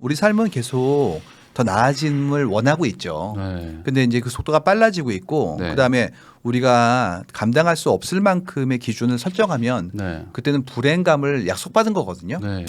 우리 삶은 계속 더 나아짐을 원하고 있죠. 네. 근데 이제 그 속도가 빨라지고 있고 네. 그다음에 우리가 감당할 수 없을 만큼의 기준을 설정하면 네. 그때는 불행감을 약속받은 거거든요. 네.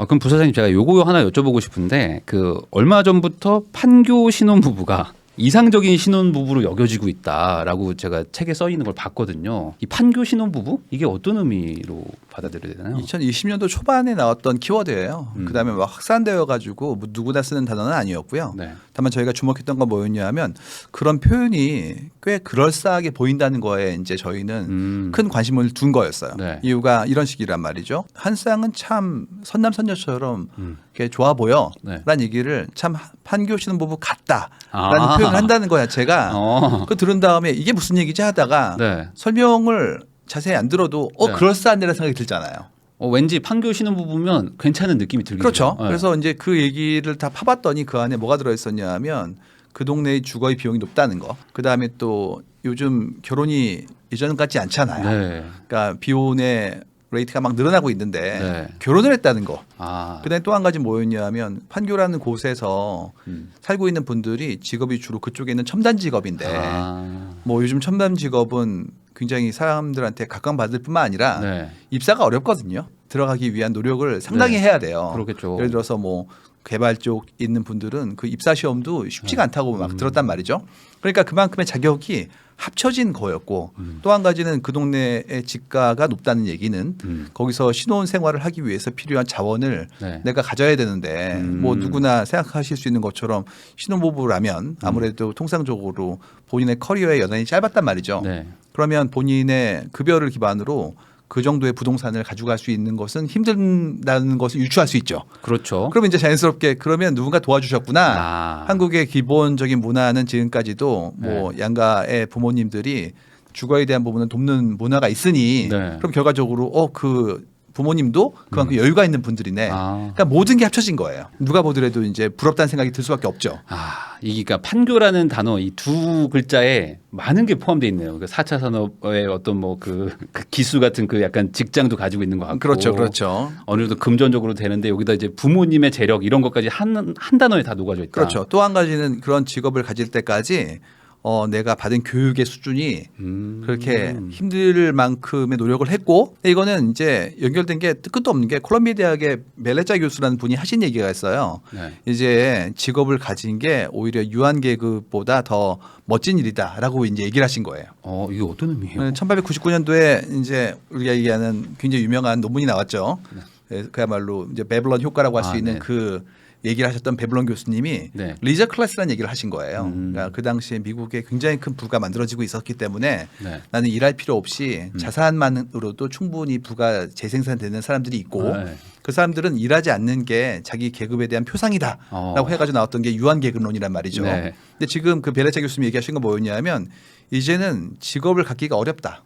그럼 부사장님 제가 요거 하나 여쭤보고 싶은데 그 얼마 전부터 판교 신혼부부가 이상적인 신혼부부로 여겨지고 있다라고 제가 책에 써 있는 걸 봤거든요. 이 판교 신혼부부 이게 어떤 의미로 받아들여야 되나요? 2020년도 초반에 나왔던 키워드예요. 그다음에 막 확산되어 가지고 뭐 누구나 쓰는 단어는 아니었고요. 네. 다만 저희가 주목했던 건 뭐였냐면 그런 표현이 꽤 그럴싸하게 보인다는 거에 이제 저희는 큰 관심을 둔 거였어요. 네. 이유가 이런 식이란 말이죠. 한 쌍은 참 선남선녀처럼 이렇게 좋아 보여. 네. 라는 얘기를 참 판교 신혼부부 같다. 아. 라는 표현을 한다는 거야. 제가 어. 그거 들은 다음에 이게 무슨 얘기지 하다가 네. 설명을 자세히 안 들어도 네. 그럴싸한데라는 생각이 들잖아요. 왠지 판교 신혼부부면 괜찮은 느낌이 들긴 그렇죠. 해요. 네. 그래서 이제 그 얘기를 다 파봤더니 그 안에 뭐가 들어있었냐 하면 그 동네의 주거의 비용이 높다는 거. 그다음에 또 요즘 결혼이 예전 같지 않잖아요. 네. 그러니까 비혼의 레이트가 막 늘어나고 있는데 네. 결혼을 했다는 거. 아. 그다음에 또 한 가지 뭐였냐 하면 판교라는 곳에서 음. 살고 있는 분들이 직업이 주로 그쪽에 있는 첨단 직업인데 아. 뭐 요즘 첨단 직업은 굉장히 사람들한테 각광받을 뿐만 아니라 네. 입사가 어렵거든요. 들어가기 위한 노력을 상당히 네. 해야 돼요. 그렇겠죠. 예를 들어서 뭐 개발 쪽 있는 분들은 그 입사 시험도 쉽지가 않다고 막 들었단 말이죠. 그러니까 그만큼의 자격이 합쳐진 거였고 또 한 가지는 그 동네의 집가가 높다는 얘기는 거기서 신혼 생활을 하기 위해서 필요한 자원을 네. 내가 가져야 되는데 뭐 누구나 생각하실 수 있는 것처럼 신혼부부라면 아무래도 통상적으로 본인의 커리어의 여단이 짧았단 말이죠. 네. 그러면 본인의 급여를 기반으로 그 정도의 부동산을 가져갈 수 있는 것은 힘든다는 것을 유추할 수 있죠. 그렇죠. 그러면 이제 자연스럽게 그러면 누군가 도와주셨구나. 아. 한국의 기본적인 문화는 지금까지도 뭐 양가의 부모님들이 주거에 대한 부분은 돕는 문화가 있으니 네. 그럼 결과적으로 그 부모님도 그만큼 여유가 있는 분들이네. 아. 그러니까 모든 게 합쳐진 거예요. 누가 보더라도 이제 부럽다는 생각이 들 수밖에 없죠. 이게 그러니까 판교라는 단어 이 두 글자에 많은 게 포함되어 있네요. 그 4차 산업의 어떤 뭐 그 기수 같은 그 약간 직장도 가지고 있는 것 같고. 그렇죠, 그렇죠. 어느 정도 금전적으로 되는데 여기다 이제 부모님의 재력 이런 것까지 한 단어에 다 녹아져 있다. 그렇죠. 또 한 가지는 그런 직업을 가질 때까지 내가 받은 교육의 수준이 그렇게 힘들 만큼의 노력을 했고 이거는 이제 연결된 게 끝도 없는 게 콜롬비아 대학의 멜레자 교수라는 분이 하신 얘기가 있어요. 네. 이제 직업을 가진 게 오히려 유한 계급보다 더 멋진 일이다라고 이제 얘기를 하신 거예요. 이게 어떤 의미예요? 1899년도에 이제 우리가 얘기하는 굉장히 유명한 논문이 나왔죠. 그야말로 이제 베블론 효과라고 할 수 있는 네. 그 얘기를 하셨던 베블론 교수님이 네. 리저 클래스라는 얘기를 하신 거예요. 그러니까 그 당시에 미국에 굉장히 큰 부가 만들어지고 있었기 때문에 네. 나는 일할 필요 없이 자산만으로도 충분히 부가 재생산되는 사람들이 있고 네. 그 사람들은 일하지 않는 게 자기 계급에 대한 표상이다라고 해가지고 나왔던 게 유한 계급론이란 말이죠. 네. 근데 지금 그 베레차 교수님 얘기하신 건 뭐였냐면 이제는 직업을 갖기가 어렵다.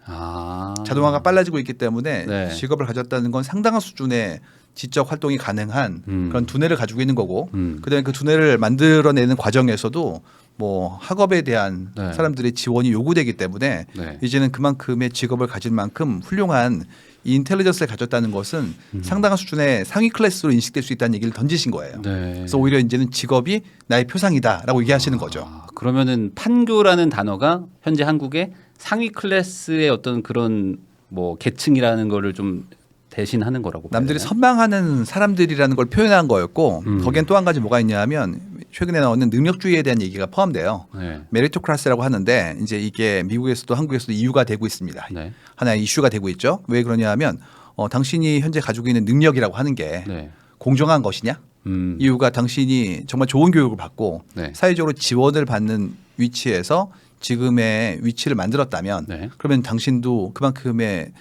자동화가 빨라지고 있기 때문에 네. 직업을 가졌다는 건 상당한 수준의 지적 활동이 가능한 그런 두뇌를 가지고 있는 거고 그다음에 그 두뇌를 만들어내는 과정에서도 뭐 학업에 대한 네. 사람들의 지원이 요구되기 때문에 네. 이제는 그만큼의 직업을 가질 만큼 훌륭한 이 인텔리전스를 가졌다는 것은 상당한 수준의 상위 클래스로 인식될 수 있다는 얘기를 던지신 거예요. 네. 그래서 오히려 이제는 직업이 나의 표상이다라고 얘기하시는 거죠. 그러면은 판교라는 단어가 현재 한국의 상위 클래스의 어떤 그런 뭐 계층이라는 거를 좀 대신하는 거라고 봐야 남들이 되나요? 선망하는 사람들이라는 걸 표현한 거였고 거기엔 또 한 가지 뭐가 있냐면 최근에 나오는 능력주의에 대한 얘기가 포함돼요. 네. 메리토크라시라고 하는데 이제 이게 미국에서도 한국에서도 이유가 되고 있습니다. 네. 하나의 이슈가 되고 있죠. 왜 그러냐면 당신이 현재 가지고 있는 능력이라고 하는 게 네. 공정한 것이냐? 이유가 당신이 정말 좋은 교육을 받고 네. 사회적으로 지원을 받는 위치에서 지금의 위치를 만들었다면 네. 그러면 당신도 그만큼의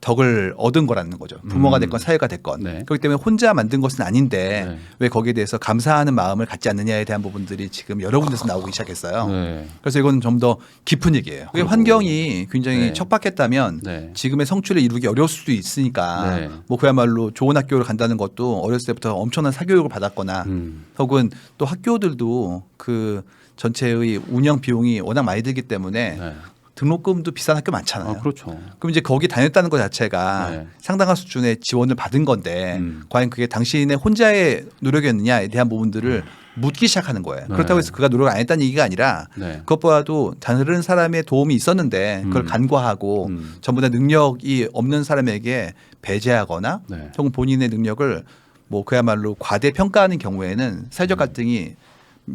덕을 얻은 거라는 거죠. 부모가 됐건 사회가 됐건. 네. 그렇기 때문에 혼자 만든 것은 아닌데 네. 왜 거기에 대해서 감사하는 마음을 갖지 않느냐에 대한 부분들이 지금 여러 군데서 나오기 시작했어요. 네. 그래서 이건 좀 더 깊은 얘기예요. 그게 환경이 굉장히 네. 척박했다면 네. 지금의 성취를 이루기 어려울 수도 있으니까 네. 뭐 그야말로 좋은 학교를 간다는 것도 어렸을 때부터 엄청난 사교육을 받았거나 혹은 또 학교들도 그 전체의 운영 비용이 워낙 많이 들기 때문에 네. 등록금도 비싼 학교 많잖아요. 그렇죠. 그럼 이제 거기 다녔다는 것 자체가 네. 상당한 수준의 지원을 받은 건데 음. 과연 그게 당신의 혼자의 노력이었느냐에 대한 부분들을 묻기 시작하는 거예요. 네. 그렇다고 해서 그가 노력을 안 했다는 얘기가 아니라 네. 그것보다도 다른 사람의 도움이 있었는데 그걸 간과하고 전부 다 능력이 없는 사람에게 배제하거나 네. 혹은 본인의 능력을 뭐 그야말로 과대평가하는 경우에는 사회적 갈등이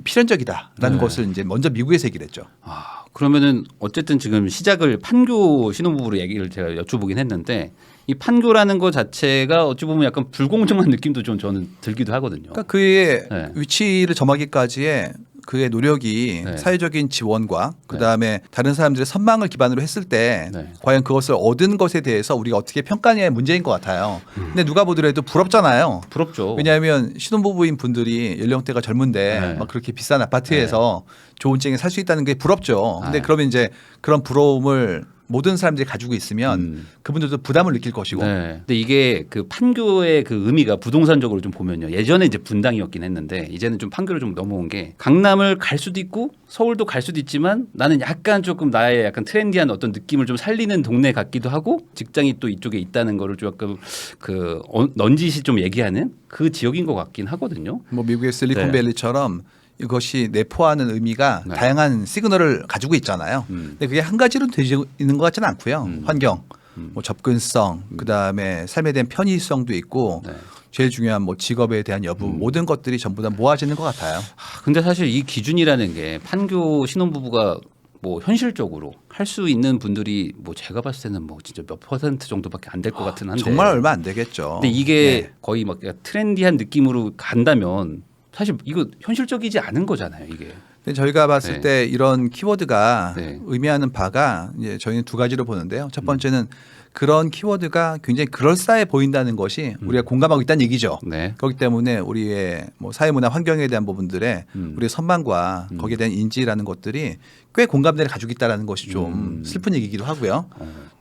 필연적이다라는 네. 것을 이제 먼저 미국에서 얘기를 했죠. 아, 그러면은 어쨌든 지금 시작을 판교 신혼부부로 얘기를 제가 여쭤보긴 했는데 이 판교라는 것 자체가 어찌 보면 약간 불공정한 느낌도 좀 저는 들기도 하거든요. 그러니까 그의 네. 위치를 점하기까지의 그의 노력이 네. 사회적인 지원과 그다음에 다른 사람들의 선망을 기반으로 했을 때 네. 과연 그것을 얻은 것에 대해서 우리가 어떻게 평가하냐의 문제인 것 같아요. 근데 누가 보더라도 부럽잖아요. 부럽죠. 왜냐하면 신혼부부인 분들이 연령대가 젊은데 네. 막 그렇게 비싼 아파트에서 좋은 층에 살 수 있다는 게 부럽죠. 근데 네. 그러면 이제 그런 부러움을 모든 사람들이 가지고 있으면 그분들도 부담을 느낄 것이고. 네. 근데 이게 그 판교의 그 의미가 부동산적으로 좀 보면요. 예전에 이제 분당이었긴 했는데 이제는 좀 판교를 좀 넘어온 게 강남을 갈 수도 있고 서울도 갈 수도 있지만 나는 약간 조금 나의 약간 트렌디한 어떤 느낌을 좀 살리는 동네 같기도 하고 직장이 또 이쪽에 있다는 거를 좀 약간 그 넌지시 좀 얘기하는 그 지역인 것 같긴 하거든요. 뭐 미국의 실리콘밸리처럼 이것이 내포하는 의미가 네. 다양한 시그널을 가지고 있잖아요. 근데 그게 한 가지로 되지 있는 것 같지는 않고요. 환경, 뭐 접근성, 그다음에 삶에 대한 편의성도 있고 네. 제일 중요한 뭐 직업에 대한 여부 모든 것들이 전부 다 모아지는 것 같아요. 근데 사실 이 기준이라는 게 판교 신혼부부가 뭐 현실적으로 할 수 있는 분들이 뭐 제가 봤을 때는 뭐 진짜 몇 % 정도밖에 안 될 것 같은 한데 정말 얼마 안 되겠죠. 근데 이게 네. 거의 막 트렌디한 느낌으로 간다면 사실 이거 현실적이지 않은 거잖아요, 이게. 근데 저희가 봤을 네. 때 이런 키워드가 네. 의미하는 바가 이제 저희는 두 가지로 보는데요. 첫 번째는 그런 키워드가 굉장히 그럴싸해 보인다는 것이 우리가 공감하고 있다는 얘기죠. 네. 그렇기 때문에 우리의 뭐 사회문화 환경에 대한 부분들에 우리의 선망과 거기에 대한 인지라는 것들이 꽤 공감대를 가지고 있다는 것이 좀 슬픈 얘기이기도 하고요.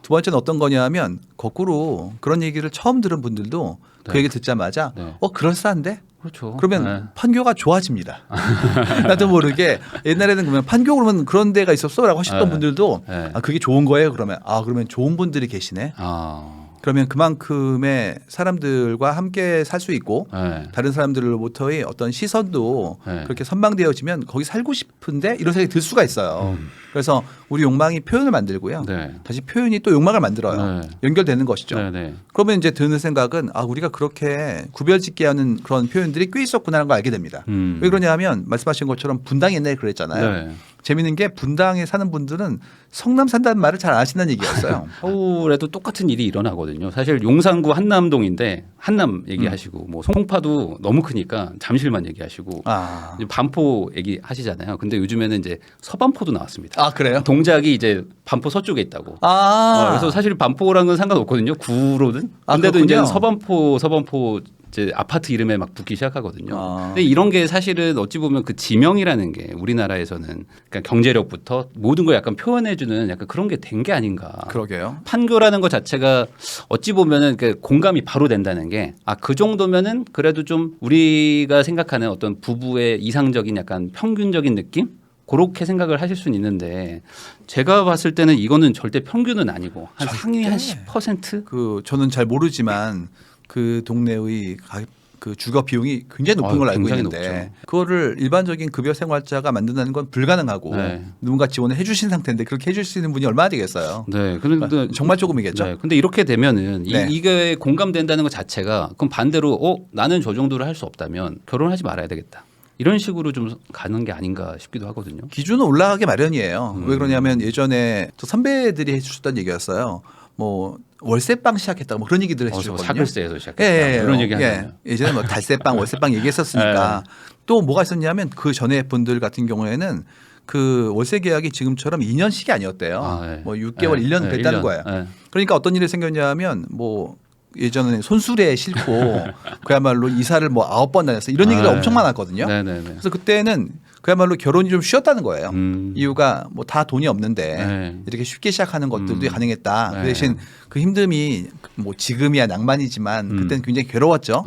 두 번째는 어떤 거냐면 거꾸로 그런 얘기를 처음 들은 분들도 그 얘기 듣자마자 네. 그럴싸한데? 그렇죠. 그러면 네. 판교가 좋아집니다. 나도 모르게 옛날에는 그러면 판교 그러면 그런 데가 있었어라고 하셨던 네. 분들도 네. 아 그게 좋은 거예요. 그러면 좋은 분들이 계시네. 아. 그러면 그만큼의 사람들과 함께 살 수 있고 네. 다른 사람들로부터의 어떤 시선도 네. 그렇게 선망되어지면 거기 살고 싶은데 이런 생각이 들 수가 있어요. 그래서 우리 욕망이 표현을 만들고요. 네. 다시 표현이 또 욕망을 만들어요. 네. 연결되는 것이죠. 네, 네. 그러면 이제 드는 생각은 우리가 그렇게 구별짓게 하는 그런 표현들이 꽤 있었구나라는 걸 알게 됩니다. 왜 그러냐 하면 말씀하신 것처럼 분당 옛날에 그랬잖아요. 네. 재밌는 게 분당에 사는 분들은 성남 산다는 말을 잘 안 하신다는 얘기였어요. 서울에도 똑같은 일이 일어나거든요. 사실 용산구 한남동인데 한남 얘기하시고 뭐 송파도 너무 크니까 잠실만 얘기하시고 이제 반포 얘기하시잖아요. 근데 요즘에는 이제 서반포도 나왔습니다. 그래요? 동작이 이제 반포 서쪽에 있다고. 그래서 사실 반포랑은 상관없거든요. 구로는. 근데도 그렇군요. 이제 서반포 이제 아파트 이름에 막 붙기 시작하거든요. 근데 이런 게 사실은 어찌 보면 그 지명이라는 게 우리나라에서는 그러니까 경제력부터 모든 걸 약간 표현해주는 약간 그런 게 된 게 아닌가. 그러게요. 판교라는 것 자체가 어찌 보면은 그 공감이 바로 된다는 게 그 정도면은 그래도 좀 우리가 생각하는 어떤 부부의 이상적인 약간 평균적인 느낌? 그렇게 생각을 하실 수는 있는데 제가 봤을 때는 이거는 절대 평균은 아니고 한 상위 한 10%? 저는 잘 모르지만 그 동네의 그 주거 비용이 굉장히 높은 걸로 알고 굉장히 있는데 높죠. 그거를 일반적인 급여 생활자가 만든다는 건 불가능하고 네. 누군가 지원을 해주신 상태인데 그렇게 해줄 수 있는 분이 얼마나 되겠어요. 네, 그런데 정말 조금이겠죠. 네, 근데 이렇게 되면은 네. 이게 공감된다는 것 자체가 그럼 반대로 나는 저 정도를 할 수 없다면 결혼하지 말아야 되겠다. 이런 식으로 좀 가는 게 아닌가 싶기도 하거든요. 기준은 올라가게 마련이에요. 왜 그러냐면 예전에 또 선배들이 해주셨던 얘기였어요. 뭐 월세방 시작했다고 뭐 그런 얘기들을 해주셨거든요. 사글세에서 시작했다. 그런 얘기 하잖아요. 예전에 뭐 달세방, 월세방 얘기했었으니까 또 뭐가 있었냐면 그 전에 분들 같은 경우에는 그 월세 계약이 지금처럼 2년씩이 아니었대요. 네. 뭐 6개월, 1년 됐다는 1년. 거예요. 네. 그러니까 어떤 일이 생겼냐면 뭐 예전에 손수레에 싣고 그야말로 이사를 뭐 9번 다녔어 이런 얘기가 엄청 많았거든요. 네네네. 그래서 그때는 그야말로 결혼이 좀 쉬웠다는 거예요. 이유가 뭐 다 돈이 없는데 네. 이렇게 쉽게 시작하는 것들도 가능했다. 네. 그 대신 그 힘듦이 뭐 지금이야 낭만이지만 그때는 굉장히 괴로웠죠.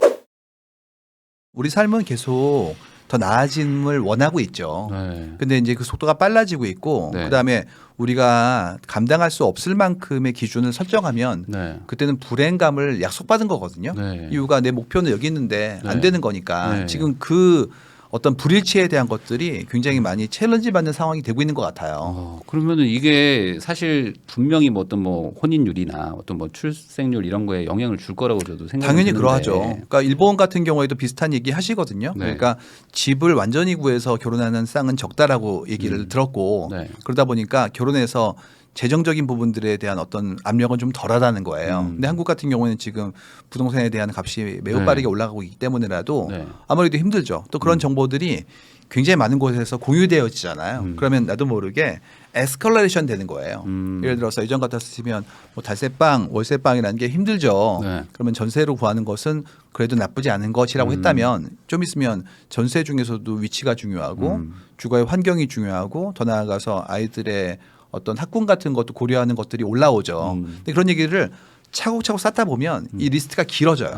우리 삶은 계속 더 나아짐을 원하고 있죠. 네. 근데 이제 그 속도가 빨라지고 있고 네. 그다음에 우리가 감당할 수 없을 만큼의 기준을 설정하면 네. 그때는 불행감을 약속받은 거거든요. 네. 이유가 내 목표는 여기 있는데 안 네. 되는 거니까 네. 지금 그 어떤 불일치에 대한 것들이 굉장히 많이 챌린지 받는 상황이 되고 있는 것 같아요. 그러면은 이게 사실 분명히 뭐 어떤 뭐 혼인율이나 어떤 뭐 출생률 이런 거에 영향을 줄 거라고 저도 생각이 당연히 드는데. 그러하죠. 그러니까 일본 같은 경우에도 비슷한 얘기 하시거든요. 네. 그러니까 집을 완전히 구해서 결혼하는 쌍은 적다라고 얘기를 들었고 네. 그러다 보니까 결혼해서 재정적인 부분들에 대한 어떤 압력은 좀 덜하다는 거예요. 근데 한국 같은 경우는 지금 부동산에 대한 값이 매우 네. 빠르게 올라가고 있기 때문에라도 네. 아무래도 힘들죠. 또 그런 정보들이 굉장히 많은 곳에서 공유되어지잖아요. 그러면 나도 모르게 에스컬레이션 되는 거예요. 예를 들어서 예전 같았으면 뭐 달세방, 월세방이라는 게 힘들죠. 네. 그러면 전세로 구하는 것은 그래도 나쁘지 않은 것이라고 했다면 좀 있으면 전세 중에서도 위치가 중요하고 주거의 환경이 중요하고 더 나아가서 아이들의 어떤 학군 같은 것도 고려하는 것들이 올라오죠. 근데 그런 얘기를 차곡차곡 쌓다 보면 이 리스트가 길어져요.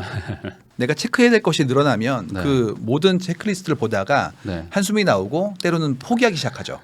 내가 체크해야 될 것이 늘어나면 네. 그 모든 체크리스트를 보다가 네. 한숨이 나오고 때로는 포기하기 시작하죠.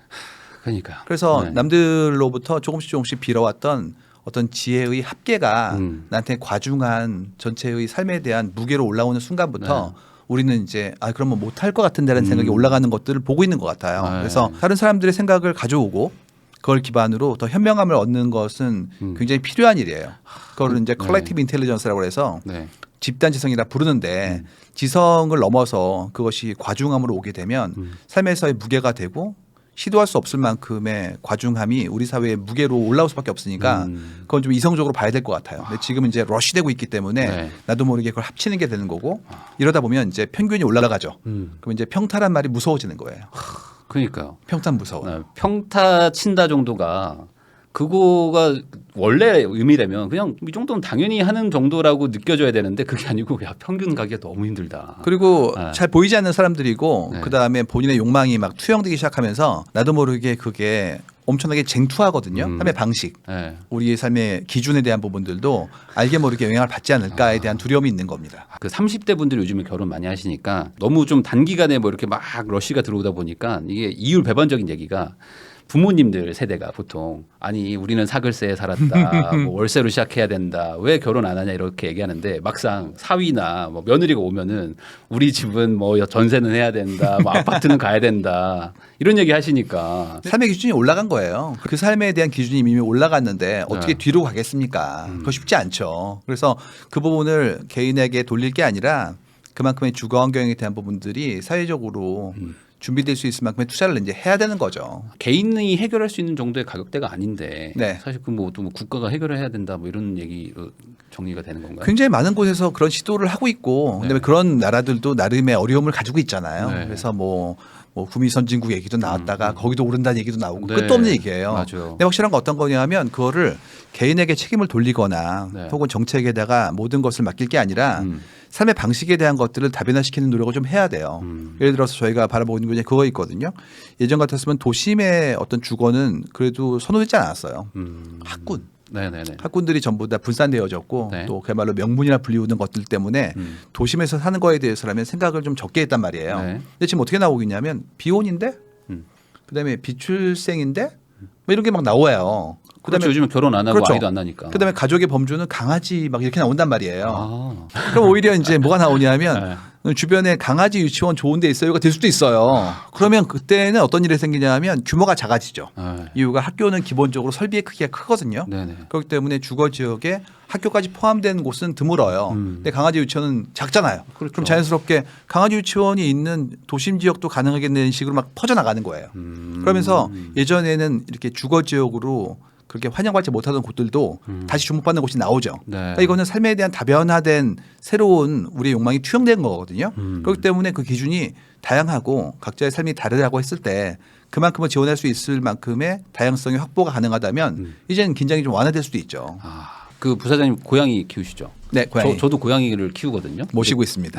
그러니까. 그래서 네. 남들로부터 조금씩 빌어왔던 어떤 지혜의 합계가 네. 나한테 과중한 전체의 삶에 대한 무게로 올라오는 순간부터 우리는 이제 그러면 못할 것 같은데라는 생각이 올라가는 것들을 보고 있는 것 같아요. 네. 그래서 다른 사람들의 생각을 가져오고 그걸 기반으로 더 현명함을 얻는 것은 굉장히 필요한 일이에요. 그걸 이제 컬렉티브 인텔리전스라고 해서 네. 집단 지성이라 부르는데 지성을 넘어서 그것이 과중함으로 오게 되면 삶에서의 무게가 되고 시도할 수 없을 만큼의 과중함이 우리 사회의 무게로 올라올 수밖에 없으니까 그건 좀 이성적으로 봐야 될 것 같아요. 근데 지금 이제 러시되고 있기 때문에 네. 나도 모르게 그걸 합치는 게 되는 거고 이러다 보면 이제 평균이 올라가죠. 그럼 이제 평타란 말이 무서워지는 거예요. 그러니까요. 평타 무서워. 네, 평타 친다 정도가 그거가 원래 의미라면 그냥 이 정도는 당연히 하는 정도라고 느껴져야 되는데 그게 아니고 야 평균 가기가 너무 힘들다. 그리고 네. 잘 보이지 않는 사람들이고 네. 그다음에 본인의 욕망이 막 투영되기 시작하면서 나도 모르게 그게 엄청나게 쟁투하거든요. 삶의 방식. 네. 우리의 삶의 기준에 대한 부분들도 알게 모르게 영향을 받지 않을까에 대한 두려움이 있는 겁니다. 그 30대 분들이 요즘에 결혼 많이 하시니까 너무 좀 단기간에 뭐 이렇게 막 러쉬가 들어오다 보니까 이게 이율 배반적인 얘기가 부모님들 세대가 보통 아니 우리는 사글세에 살았다 뭐 월세로 시작해야 된다 왜 결혼 안 하냐 이렇게 얘기하는데 막상 사위나 뭐 며느리가 오면은 우리 집은 뭐 전세는 해야 된다 뭐 아파트는 가야 된다 이런 얘기 하시니까 삶의 기준이 올라간 거예요. 그 삶에 대한 기준이 이미 올라갔는데 어떻게 뒤로 가겠습니까? 그거 쉽지 않죠. 그래서 그 부분을 개인에게 돌릴 게 아니라 그만큼의 주거 환경에 대한 부분들이 사회적으로 준비될 수 있을 만큼의 투자를 이제 해야 되는 거죠. 개인이 해결할 수 있는 정도의 가격대가 아닌데 네. 사실 그 뭐 또 뭐 국가가 해결을 해야 된다 뭐 이런 얘기로 정리가 되는 건가요? 굉장히 많은 곳에서 그런 시도를 하고 있고 그다음에 그런 나라들도 나름의 어려움을 가지고 있잖아요. 네. 그래서 뭐 구미 선진국 얘기도 나왔다가 거기도 오른다는 얘기도 나오고 네. 끝도 없는 얘기예요. 맞아요. 근데 확실한 건 어떤 거냐면 그거를 개인에게 책임을 돌리거나 네. 혹은 정책에다가 모든 것을 맡길 게 아니라 삶의 방식에 대한 것들을 다변화시키는 노력을 좀 해야 돼요. 예를 들어서 저희가 바라보고 있는 게 그거 있거든요. 예전 같았으면 도심의 어떤 주거는 그래도 선호되지 않았어요. 학군. 네네네. 학군들이 전부 다 분산되어졌고 네. 또 그야말로 명문이나 불리우는 것들 때문에 도심에서 사는 거에 대해서라면 생각을 좀 적게 했단 말이에요. 네. 근데 지금 어떻게 나오고 있냐면 비혼인데 그다음에 비출생인데 뭐 이런 게 막 나와요. 그렇죠. 요즘은 결혼 안 하고 그렇죠. 아이도 안 나니까. 그다음에 가족의 범주는 강아지 막 이렇게 나온단 말이에요. 아. 그럼 오히려 이제 뭐가 나오냐면 네. 주변에 강아지 유치원 좋은 데 있어요가 될 수도 있어요. 그러면 그때는 어떤 일이 생기냐면 규모가 작아지죠. 네. 이유가 학교는 기본적으로 설비의 크기가 크거든요. 네네. 그렇기 때문에 주거 지역에 학교까지 포함된 곳은 드물어요. 근데 강아지 유치원은 작잖아요. 그렇죠. 그럼 자연스럽게 강아지 유치원이 있는 도심 지역도 가능하겠다는 식으로 막 퍼져나가는 거예요. 그러면서 예전에는 이렇게 주거 지역으로 그렇게 환영받지 못하던 곳들도 다시 주목받는 곳이 나오죠. 네. 그러니까 이거는 삶에 대한 다변화된 새로운 우리의 욕망이 투영된 거거든요. 그렇기 때문에 그 기준이 다양하고 각자의 삶이 다르다고 했을 때 그만큼을 지원할 수 있을 만큼의 다양성의 확보가 가능하다면 이제는 긴장이 좀 완화될 수도 있죠. 아, 그 부사장님 고양이 키우시죠? 네, 고양이 저도 고양이를 키우거든요. 모시고 있습니다.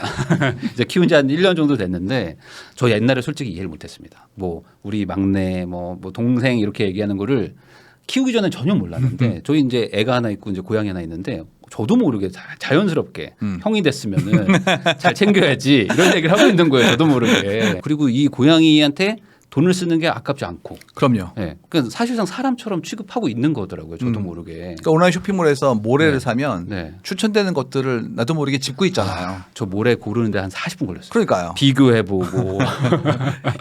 이제 키운 지 한 1년 정도 됐는데 저 옛날에 솔직히 이해를 못했습니다. 뭐 우리 막내 뭐 동생 이렇게 얘기하는 거를 키우기 전에 전혀 몰랐는데 저희 이제 애가 하나 있고 이제 고양이 하나 있는데 저도 모르게 자연스럽게 형이 됐으면은 잘 챙겨야지 이런 얘기를 하고 있는 거예요. 저도 모르게. 그리고 이 고양이한테 돈을 쓰는 게 아깝지 않고. 그럼요. 네. 그러니까 사실상 사람처럼 취급하고 있는 거더라고요. 저도 모르게. 그러니까 온라인 쇼핑몰에서 모래를 네. 사면 네. 추천되는 것들을 나도 모르게 짚고 있잖아요. 저 모래 고르는데 한 40분 걸렸어요. 그러니까요. 비교해보고.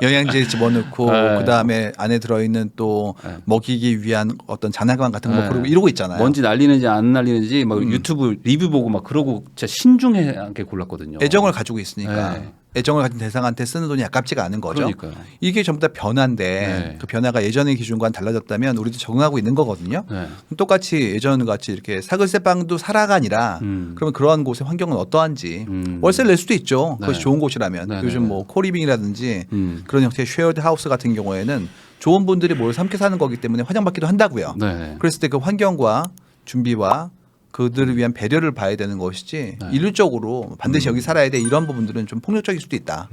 영양제 집어넣고 네. 그다음에 안에 들어있는 또 네. 먹이기 위한 어떤 장난감 같은 거 네. 고르고 이러고 있잖아요. 먼지 날리는지 안 날리는지 막 유튜브 리뷰 보고 막 그러고 진짜 신중하게 골랐거든요. 애정을 가지고 있으니까 네. 애정을 가진 대상한테 쓰는 돈이 아깝지가 않은 거죠. 그러니까요. 이게 전부 다 변화인데 네. 그 변화가 예전의 기준과는 달라졌다면 우리도 적응하고 있는 거거든요. 네. 똑같이 예전 같이 이렇게 사글세 빵도 사라가 아니라 그러면 그러한 곳의 환경은 어떠한지 월세를 낼 수도 있죠. 그것이 네. 좋은 곳이라면 네, 요즘 네, 뭐 코리빙이라든지 음. 그런 형태의 쉐어드 하우스 같은 경우에는 좋은 분들이 모여서 함께 사는 거기 때문에 환영받기도 한다고요. 네. 그랬을 때 그 환경과 준비와 그들을 위한 배려를 봐야 되는 것이지 일률적으로 반드시 여기 살아야 돼 이런 부분들은 좀 폭력적일 수도 있다.